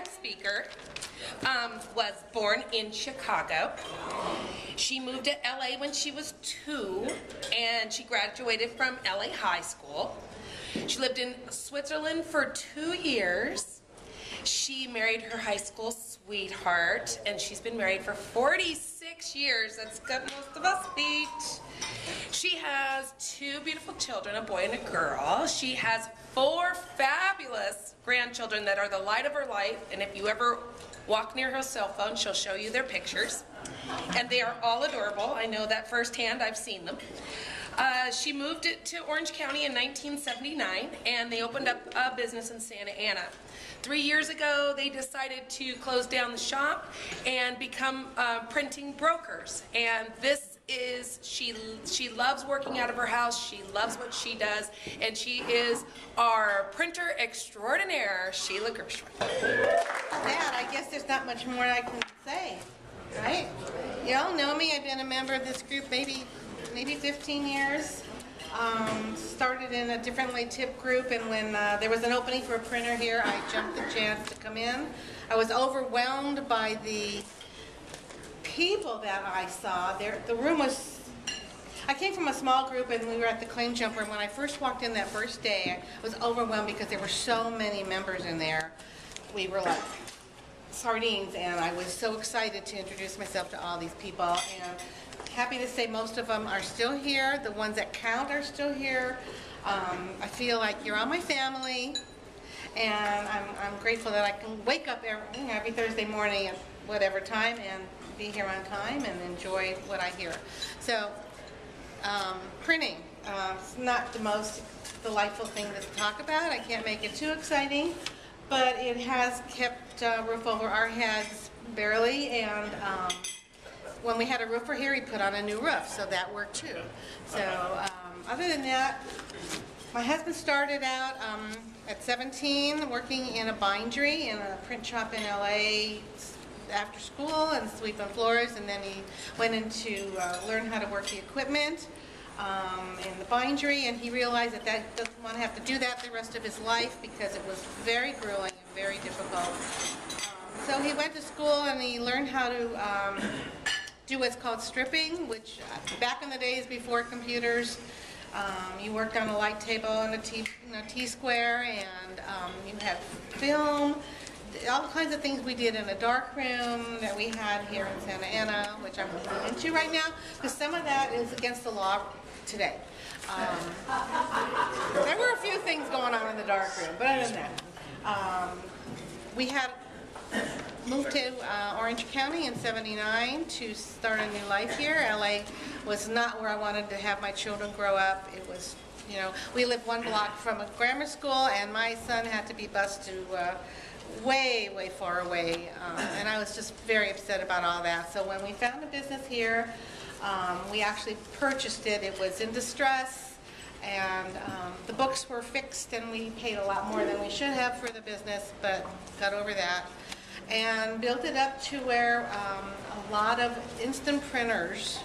next speaker was born in Chicago. She moved to LA when she was 2, and she graduated from LA High School. She lived in Switzerland for 2 years. She married her high school sweetheart, and she's been married for 46 years. That's good, most of us beat. She has 2 beautiful children, a boy and a girl. She has 4 fabulous grandchildren that are the light of her life, and if you ever walk near her cell phone, she'll show you their pictures. And they are all adorable. I know that firsthand. I've seen them. She moved to Orange County in 1979, and they opened up a business in Santa Ana. 3 years ago, they decided to close down the shop and become printing brokers. And this is, she loves working out of her house. She loves what she does, and she is our printer extraordinaire, Sheila Gershwin. That, I guess there's not much more I can say, right? You all know me. I've been a member of this group maybe 15 years. Started in a differently tipped group, and when there was an opening for a printer here, I jumped the chance to come in. I was overwhelmed by the people that I saw. The room was, I came from a small group, and we were at the Claim Jumper, and when I first walked in that first day, I was overwhelmed because there were so many members in there. We were like sardines, and I was so excited to introduce myself to all these people, and happy to say most of them are still here. The ones that count are still here. I feel like you're all my family, and I'm grateful that I can wake up every Thursday morning at whatever time and be here on time and enjoy what I hear. So, printing, it's not the most delightful thing to talk about. I can't make it too exciting, but it has kept a roof over our heads barely, and when we had a roofer here, he put on a new roof, so that worked too. So other than that, my husband started out at 17 working in a bindery in a print shop in LA after school and sweeping floors, and then he went into learn how to work the equipment in the bindery, and he realized that doesn't want to have to do that the rest of his life because it was very grueling and very difficult. So he went to school and he learned how to do what's called stripping, which back in the days before computers, you worked on a light table and a T-square, and you had film, all kinds of things we did in a dark room that we had here in Santa Ana, which I'm moving into right now, because some of that is against the law today. There were a few things going on in the dark room, but other than that, we had moved to Orange County in '79 to start a new life here. LA was not where I wanted to have my children grow up. It was, you know, we lived 1 block from a grammar school, and my son had to be bused to way, way far away, and I was just very upset about all that. So when we found a business here, we actually purchased it. It was in distress, and the books were fixed, and we paid a lot more than we should have for the business, but got over that. And built it up to where a lot of instant printers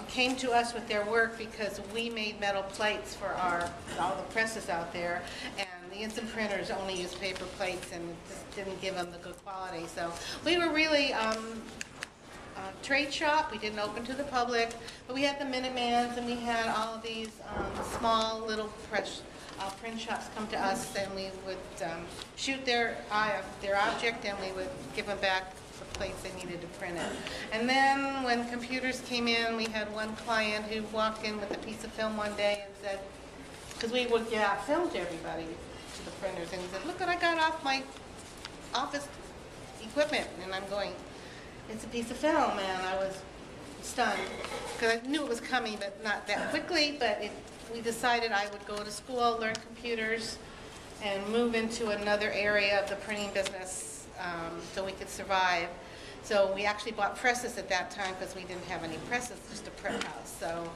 came to us with their work because we made metal plates for all the presses out there, and the instant printers only used paper plates and just didn't give them the good quality. So we were really a trade shop. We didn't open to the public, but we had the Minutemans, and we had all of these small little print shops come to us, and we would shoot their object, and we would give them back the plates they needed to print it. And then when computers came in, we had one client who walked in with a piece of film one day and said, because we would give out film to everybody, to the printers, and he said, "Look what I got off my office equipment." And I'm going, "It's a piece of film," and I was stunned because I knew it was coming, but not that quickly. But we decided I would go to school, learn computers, and move into another area of the printing business so we could survive. So we actually bought presses at that time because we didn't have any presses, just a print house. So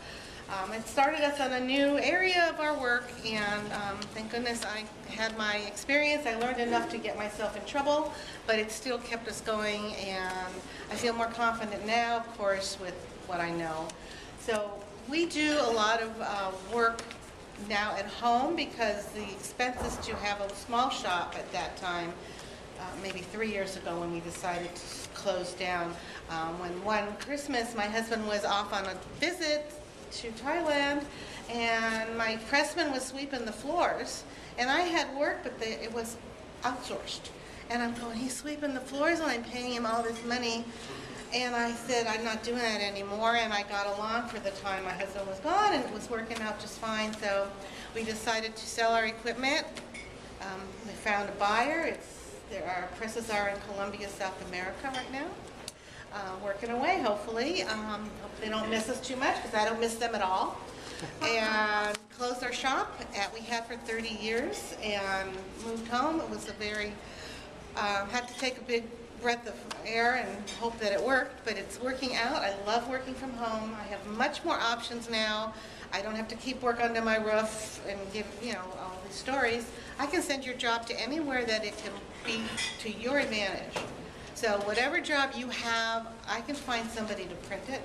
it started us on a new area of our work, and thank goodness I had my experience. I learned enough to get myself in trouble, but it still kept us going, and I feel more confident now, of course, with what I know. So we do a lot of work now at home because the expenses to have a small shop at that time maybe 3 years ago when we decided to close down. When one Christmas, my husband was off on a visit to Thailand, and my pressman was sweeping the floors, and I had work, but it was outsourced. And I'm going, he's sweeping the floors, and I'm paying him all this money. And I said, I'm not doing that anymore, and I got along for the time my husband was gone, and it was working out just fine. So we decided to sell our equipment. We found a buyer. Our presses are in Colombia, South America right now. Working away, hopefully. Hope they don't miss us too much, because I don't miss them at all. And closed our shop we had for 30 years and moved home. It was a very, had to take a big breath of air and hope that it worked, but it's working out. I love working from home. I have much more options now. I don't have to keep work under my roof and give, all these stories. I can send your job to anywhere that it can be to your advantage. So whatever job you have, I can find somebody to print it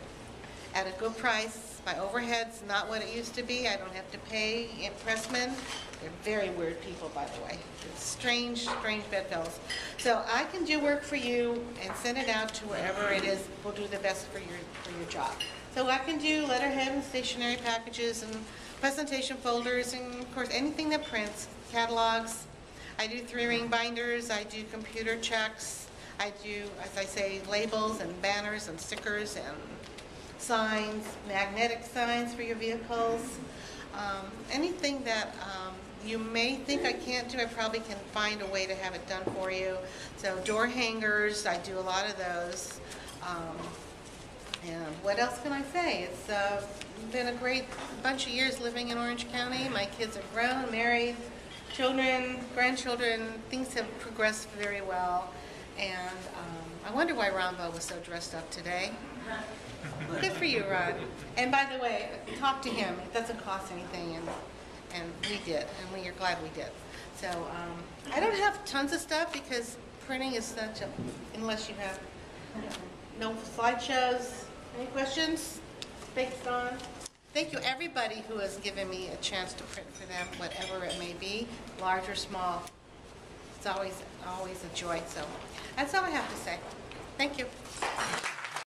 at a good price. My overhead's not what it used to be. I don't have to pay pressmen. They're very weird people, by the way. It's strange bedfellows. So I can do work for you and send it out to wherever it is will do the best for your job. So I can do letterhead and stationery packages and presentation folders and, of course, anything that prints, catalogs. I do 3-ring binders. I do computer checks. I do, as I say, labels and banners and stickers and signs, magnetic signs for your vehicles. Anything that you may think I can't do, I probably can find a way to have it done for you. So door hangers, I do a lot of those. And what else can I say? It's been a great bunch of years living in Orange County. My kids are grown, married, children, grandchildren. Things have progressed very well. And I wonder why Rambo was so dressed up today. Good for you, Ron. And by the way, talk to him. It doesn't cost anything, and we did, and we are glad we did. So I don't have tons of stuff because printing is such a, unless you have no slideshows. Any questions? Thanks, Don. Thank you, everybody who has given me a chance to print for them, whatever it may be, large or small. It's always a joy. So that's all I have to say. Thank you.